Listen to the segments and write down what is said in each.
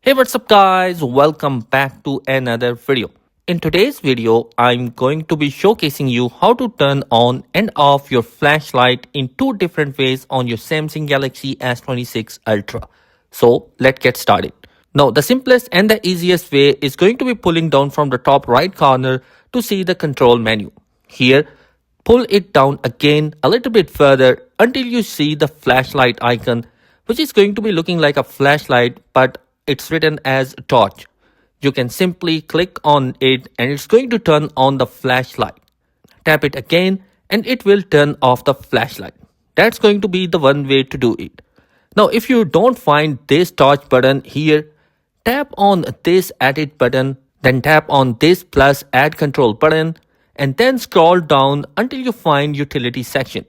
Hey, what's up guys? Welcome back to another video. In today's video, I'm going to be showcasing you how to turn on and off your flashlight in two different ways on your Samsung Galaxy S26 Ultra. So let's get started. Now, the simplest and the easiest way is going to be pulling down from the top right corner to see the control menu. Here, pull it down again a little bit further until you see the flashlight icon, which is going to be looking like a flashlight, but it's written as torch. You can simply click on it and it's going to turn on the flashlight. Tap it again and it will turn off the flashlight. That's going to be the one way to do it. Now, if you don't find this torch button here, tap on this edit button, then tap on this plus add control button, and then scroll down until you find utility section.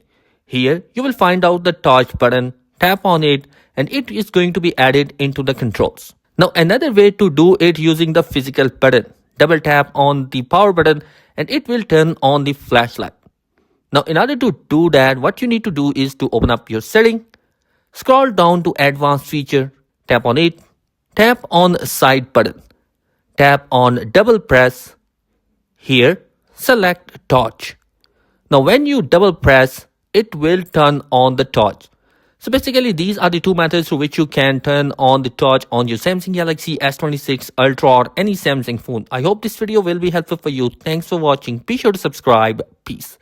Here, you will find out the torch button, tap on it, and it is going to be added into the controls. Now, another way to do it using the physical button, double tap on the power button and it will turn on the flashlight. Now, in order to do that, what you need to do is to open up your setting, scroll down to advanced feature, tap on it, tap on side button, tap on double press. Here, select torch. Now, when you double press, it will turn on the torch. So basically, these are the two methods through which you can turn on the torch on your Samsung Galaxy S26 Ultra or any Samsung phone. I hope this video will be helpful for you. Thanks for watching. Be sure to subscribe. Peace.